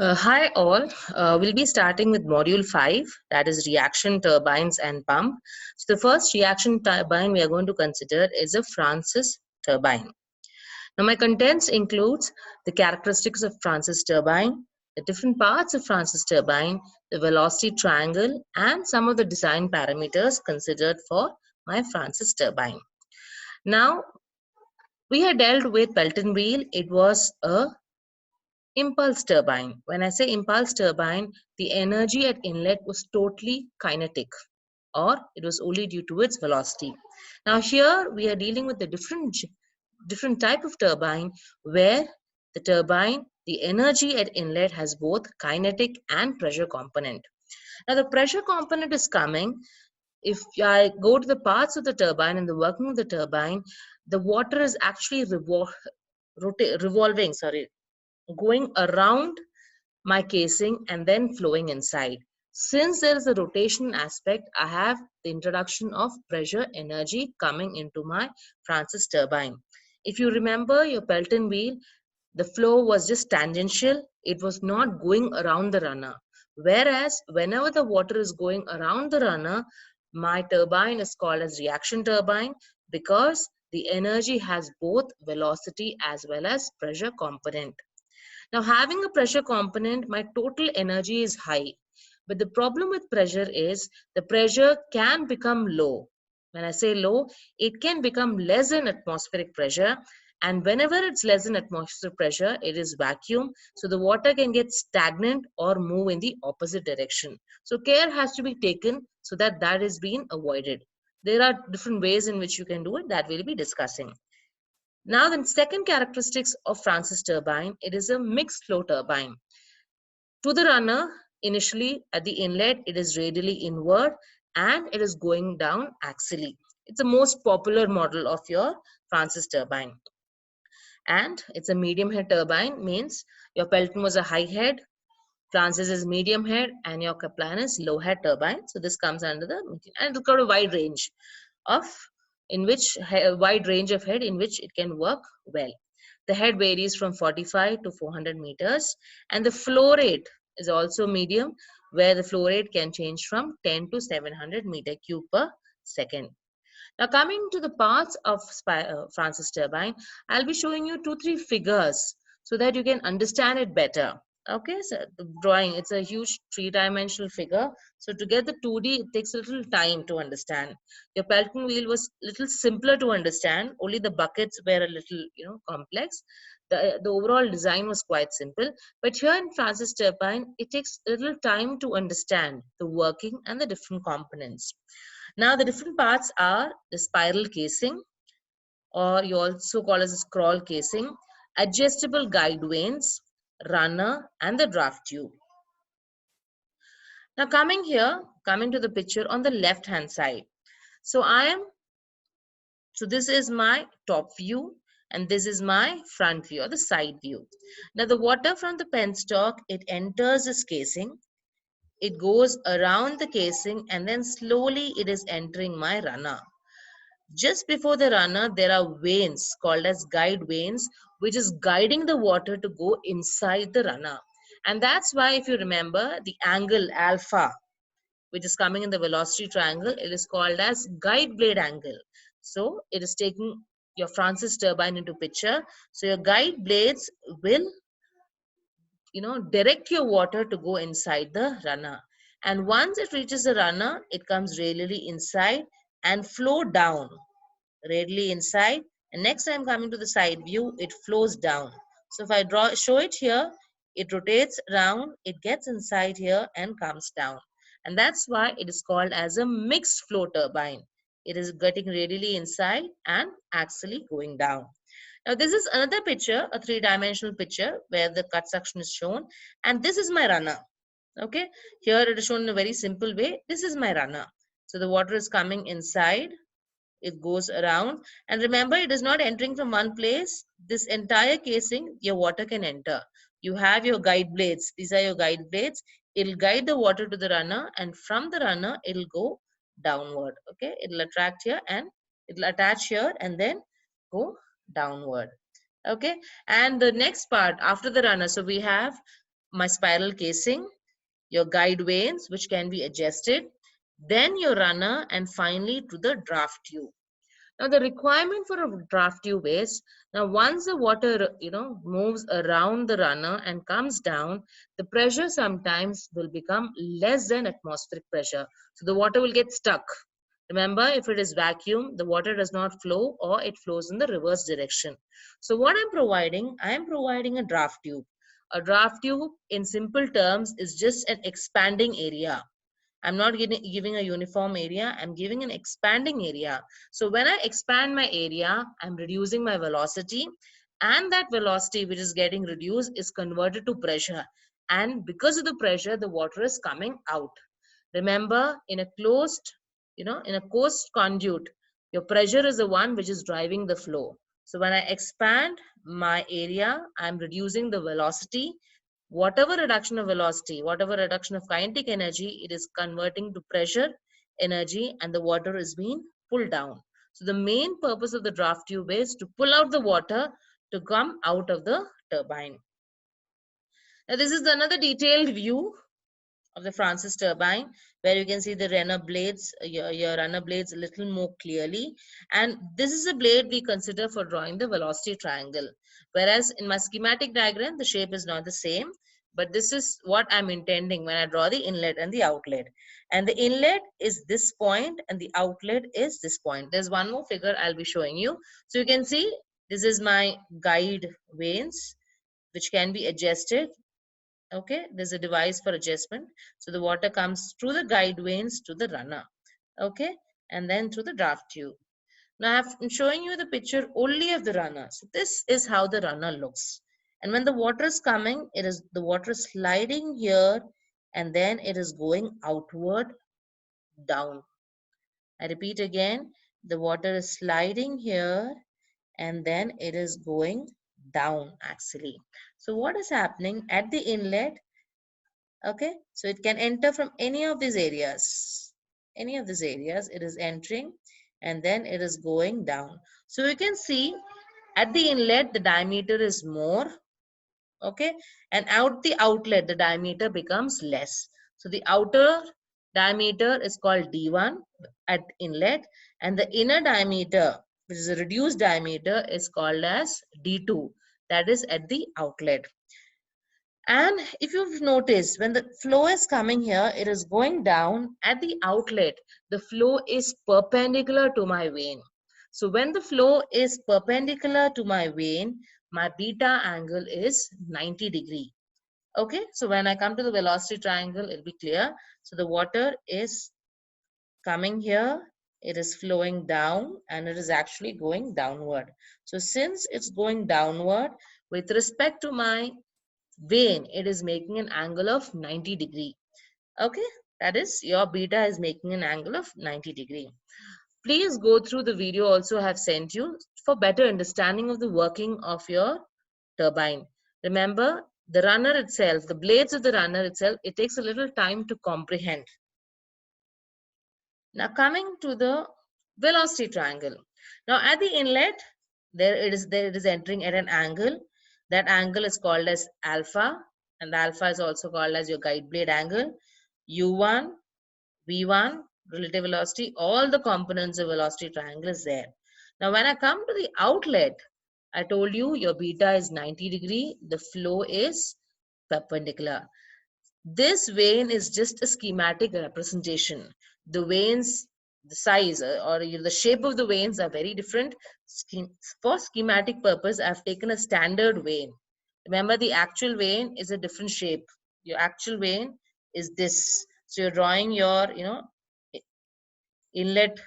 Hi all, we'll be starting with module 5, that is reaction turbines and pump. So the first reaction turbine we are going to consider is a Francis turbine. Now my contents includes the characteristics of Francis turbine, the different parts of Francis turbine, the velocity triangle and some of the design parameters considered for my Francis turbine. Now we had dealt with Pelton wheel. It was a impulse turbine. When I say impulse turbine, the energy at inlet was totally kinetic or it was only due to its velocity. Now here we are dealing with a different type of turbine where the energy at inlet has both kinetic and pressure component. Now the pressure component is coming if I go to the parts of the turbine and the working of the turbine, the water is actually revolving, going around my casing and then flowing inside. Since there is a rotation aspect, I have the introduction of pressure energy coming into my Francis turbine. If you remember your Pelton wheel, the flow was just tangential. It was not going around the runner. Whereas whenever the water is going around the runner, my turbine is called as reaction turbine because the energy has both velocity as well as pressure component. Now, having a pressure component, my total energy is high. But the problem with pressure is the pressure can become low. When I say low, it can become less than atmospheric pressure. And whenever it's less than atmospheric pressure, it is vacuum. So the water can get stagnant or move in the opposite direction. So care has to be taken so that that is being avoided. There are different ways in which you can do it that we'll be discussing. Now the second characteristics of Francis turbine, it is a mixed flow turbine. To the runner, initially at the inlet, it is radially inward and it is going down axially. It's the most popular model of your Francis turbine. And it's a medium head turbine, means your Pelton was a high head, Francis is medium head, and your Kaplan is low head turbine. So this comes under the, and it's got a wide range of wide range of head in which it can work well. The head varies from 45 to 400 meters, and the flow rate is also medium, where the flow rate can change from 10 to 700 meter cube per second. Now coming to the parts of Francis turbine, I'll be showing you 2-3 figures so that you can understand it better. Okay, so the drawing, it's a huge three-dimensional figure. So to get the 2D, it takes a little time to understand. Your Pelton wheel was a little simpler to understand. Only the buckets were a little, complex. The overall design was quite simple. But here in Francis turbine, it takes a little time to understand the working and the different components. Now the different parts are the spiral casing, or you also call as a scroll casing, adjustable guide vanes, runner and the draft tube. Now coming to the picture on the left hand side. So this is my top view and this is my front view or the side view. Now the water from the penstock, it enters this casing. It goes around the casing and then slowly it is entering my runner. Just before the runner, there are vanes called as guide vanes, which is guiding the water to go inside the runner. And that's why, if you remember, the angle alpha, which is coming in the velocity triangle, it is called as guide blade angle. So it is taking your Francis turbine into picture. So your guide blades will, direct your water to go inside the runner. And once it reaches the runner, it comes radially inside and flow down radially inside, and next time coming to the side view, it flows down. So if I show it here, it rotates around, it gets inside here and comes down, and that's why it is called as a mixed flow turbine. It is getting radially inside and axially going down. Now this is another picture, a three-dimensional picture where the cut section is shown, and this is my runner. Okay, here it is shown in a very simple way. This is my runner. So the water is coming inside, it goes around, and remember, it is not entering from one place. This entire casing, your water can enter. You have your guide blades. These are your guide blades. It'll guide the water to the runner, and from the runner it'll go downward. Okay, it'll attract here and it'll attach here and then go downward. Okay, and the next part after the runner, so we have my spiral casing, your guide vanes, which can be adjusted, then your runner, and finally to the draft tube. Now the requirement for a draft tube is, now once the water moves around the runner and comes down, the pressure sometimes will become less than atmospheric pressure. So the water will get stuck. Remember, if it is vacuum, the water does not flow or it flows in the reverse direction. So what I am providing a draft tube. A draft tube in simple terms is just an expanding area. I'm not giving a uniform area, I'm giving an expanding area. So when I expand my area, I'm reducing my velocity, and that velocity which is getting reduced is converted to pressure. And because of the pressure, the water is coming out. Remember, in a in a closed conduit, your pressure is the one which is driving the flow. So when I expand my area, I'm reducing the velocity. Whatever reduction of velocity, whatever reduction of kinetic energy, it is converting to pressure energy, and the water is being pulled down. So the main purpose of the draft tube is to pull out the water to come out of the turbine. Now this is another detailed view of the Francis turbine, where you can see the runner blades, your runner blades a little more clearly. And this is a blade we consider for drawing the velocity triangle. Whereas in my schematic diagram, the shape is not the same, but this is what I'm intending when I draw the inlet and the outlet. And the inlet is this point and the outlet is this point. There's one more figure I'll be showing you. So you can see this is my guide vanes, which can be adjusted. Okay, there's a device for adjustment. So the water comes through the guide vanes to the runner. Okay, and then through the draft tube. Now I'm showing you the picture only of the runner. So this is how the runner looks. And when the water is coming, the water is sliding here, and then it is going outward down. I repeat again, the water is sliding here, and then it is going down actually. So what is happening at the inlet? Okay, so it can enter from any of these areas. Any of these areas it is entering, and then it is going down. So you can see at the inlet the diameter is more, okay, and out the outlet the diameter becomes less. So the outer diameter is called D1 at inlet, and the inner diameter, which is a reduced diameter, is called as D2, that is at the outlet. And if you've noticed, when the flow is coming here, it is going down. At the outlet, the flow is perpendicular to my vane. So when the flow is perpendicular to my vane, my beta angle is 90 degree. Okay, so when I come to the velocity triangle, it'll be clear. So the water is coming here, it is flowing down, and it is actually going downward. So since it's going downward, with respect to my vane, it is making an angle of 90 degree. Okay, that is your beta is making an angle of 90 degree. Please go through the video also I have sent you for better understanding of the working of your turbine. Remember, the runner itself, the blades of the runner itself, it takes a little time to comprehend. Now coming to the velocity triangle. Now at the inlet, there it is entering at an angle. That angle is called as alpha, and the alpha is also called as your guide blade angle. U1, V1, relative velocity, all the components of velocity triangle is there. Now when I come to the outlet, I told you your beta is 90 degree, the flow is perpendicular. This vane is just a schematic representation. The vanes, the size or the shape of the vanes are very different. For schematic purpose, I've taken a standard vane. Remember, the actual vane is a different shape. Your actual vane is this. So you're drawing your, inlet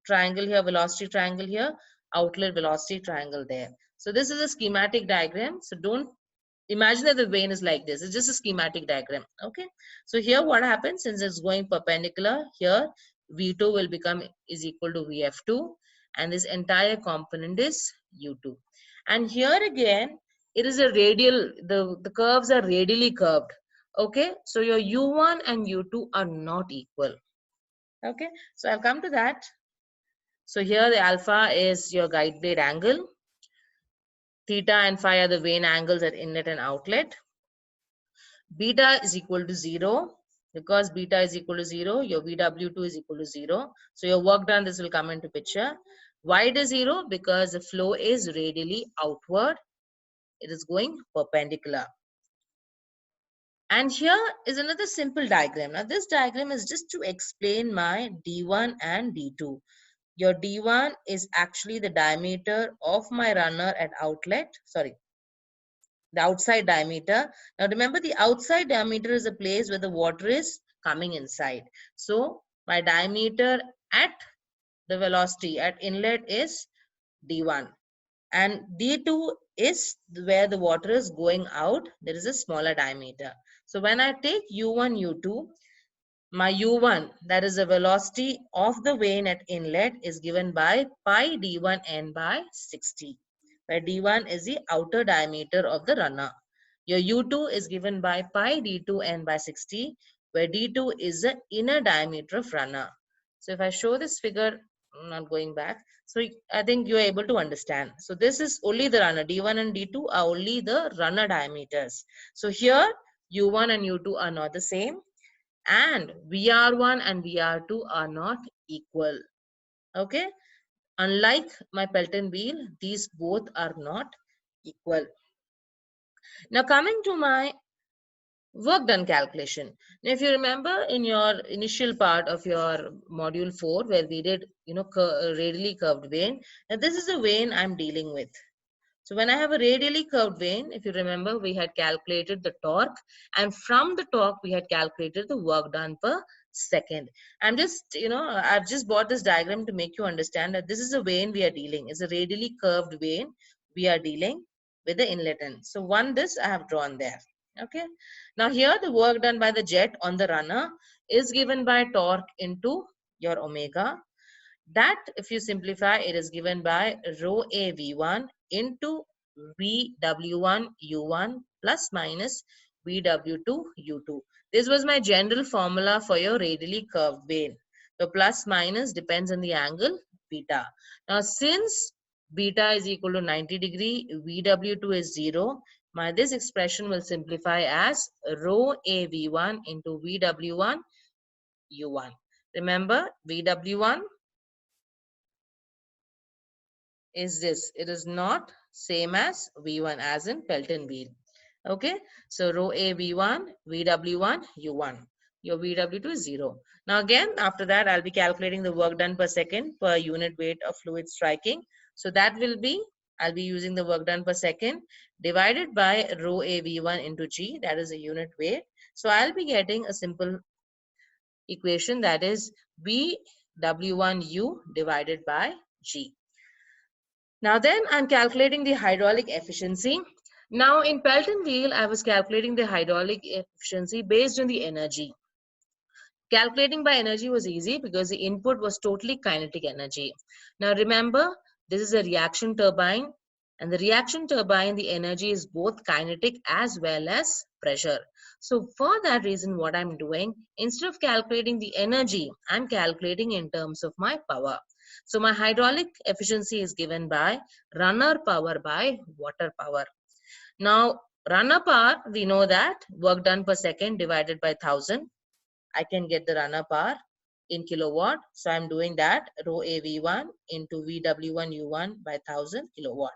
triangle here, velocity triangle here, outlet velocity triangle there. So this is a schematic diagram. So don't imagine that the vane is like this. It's just a schematic diagram. Okay, so here what happens, since it's going perpendicular, here V2 will become is equal to Vf2, and this entire component is U2. And here again it is a radial, the curves are radially curved. Okay, so your U1 and U2 are not equal. Okay, so I'll come to that. So here the alpha is your guide blade angle, theta and phi are the vane angles at inlet and outlet. Beta is equal to 0. Because beta is equal to 0, your VW2 is equal to 0. So your work done, this will come into picture. Why it is 0? Because the flow is radially outward. It is going perpendicular. And here is another simple diagram. Now this diagram is just to explain my D1 and D2. Your D1 is actually the diameter of my runner at outlet. Sorry, the outside diameter. Now remember, the outside diameter is a place where the water is coming inside. So my diameter at the velocity at inlet is D1, and D2 is where the water is going out. There is a smaller diameter. So when I take U1, U2, my U1, that is the velocity of the vane at inlet, is given by pi D1n by 60, where D1 is the outer diameter of the runner. Your U2 is given by pi D2n by 60, where D2 is the inner diameter of runner. So if I show this figure, I'm not going back. So I think you are able to understand. So this is only the runner. D1 and D2 are only the runner diameters. So here U1 and U2 are not the same, and VR1 and VR2 are not equal. Okay, unlike my Pelton wheel, these both are not equal. Now coming to my work done calculation. Now if you remember in your initial part of your module 4 where we did radially curved vane, now this is the vane I'm dealing with. So when I have a radially curved vane, if you remember, we had calculated the torque, and from the torque, we had calculated the work done per second. I'm just, I've just brought this diagram to make you understand that this is a vane we are dealing. It's a radially curved vane we are dealing with the inlet end. So this I have drawn there. Okay. Now here the work done by the jet on the runner is given by torque into your omega. That, if you simplify, it is given by rho A V1 into VW1 U1 plus minus VW2 U2. This was my general formula for your radially curved vane. The plus minus depends on the angle beta. Now, since beta is equal to 90 degree, VW2 is 0, this expression will simplify as rho A V1 into VW1 U1. Remember, VW1 is this. It is not same as V1 as in Pelton wheel. Okay. So rho A V1, VW1, U1. Your VW2 is 0. Now again, after that, I'll be calculating the work done per second per unit weight of fluid striking. So that will be, I'll be using the work done per second divided by rho A V1 into G. That is a unit weight. So I'll be getting a simple equation, that is VW1U divided by G. Now then I'm calculating the hydraulic efficiency. Now in Pelton wheel, I was calculating the hydraulic efficiency based on the energy. Calculating by energy was easy because the input was totally kinetic energy. Now remember, this is a reaction turbine, and the reaction turbine, the energy is both kinetic as well as pressure. So for that reason, what I'm doing, instead of calculating the energy, I'm calculating in terms of my power. So my hydraulic efficiency is given by runner power by water power. Now runner power, we know that work done per second divided by 1000. I can get the runner power in kilowatt. So I'm doing that rho AV1 into VW1U1 by 1000 kilowatt.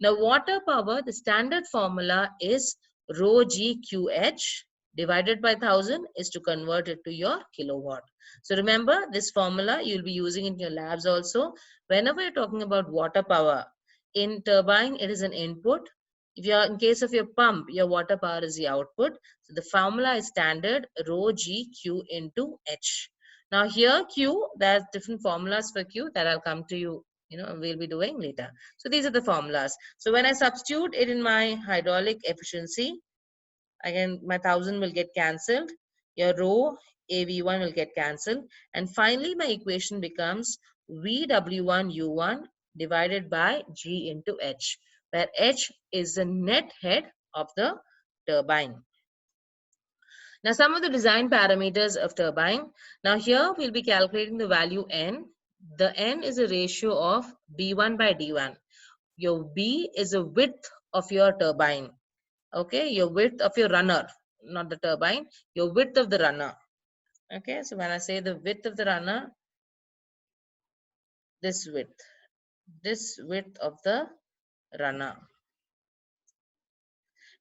Now water power, the standard formula is rho GQH divided by 1000 is to convert it to your kilowatt. So remember this formula you'll be using in your labs also. Whenever you're talking about water power, in turbine it is an input. If you're in case of your pump, your water power is the output. So the formula is standard rho GQ into H. Now here Q, there's different formulas for Q that I'll come to you, we'll be doing later. So these are the formulas. So when I substitute it in my hydraulic efficiency, again my 1000 will get cancelled, your rho AV1 will get cancelled, and finally my equation becomes VW1U1 divided by G into H, where H is the net head of the turbine. Now some of the design parameters of turbine. Now here we'll be calculating the value N. The N is a ratio of B1 by D1. Your B is the width of your turbine. Okay, your width of your runner. not the turbine, your width of the runner. Okay, so when I say the width of the runner, this width of the runner.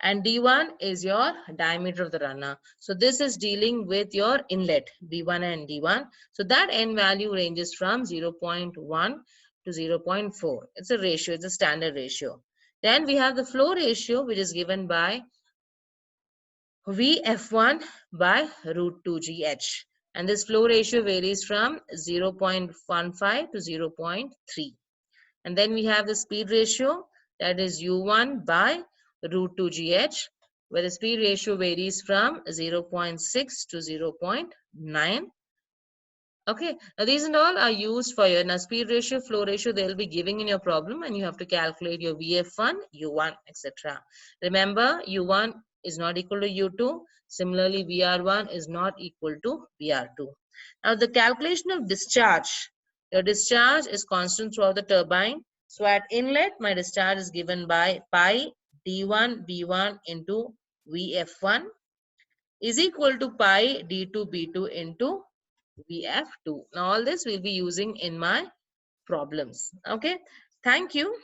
And D1 is your diameter of the runner. So this is dealing with your inlet, B1 and D1. So that N value ranges from 0.1 to 0.4. It's a ratio, it's a standard ratio. Then we have the flow ratio, which is given by Vf1 by root 2gh. And this flow ratio varies from 0.15 to 0.3. And then we have the speed ratio, that is U1 by root 2gh, where the speed ratio varies from 0.6 to 0.9. Okay, now these and all are used for your speed ratio, flow ratio, they will be giving in your problem, and you have to calculate your VF1, U1, etc. Remember, U1 is not equal to U2. Similarly, VR1 is not equal to VR2. Now, the calculation of discharge. Your discharge is constant throughout the turbine. So, at inlet, my discharge is given by pi D1 B1 into VF1 is equal to pi D2 B2 into VF2. Now all this we'll be using in my problems. Okay. Thank you.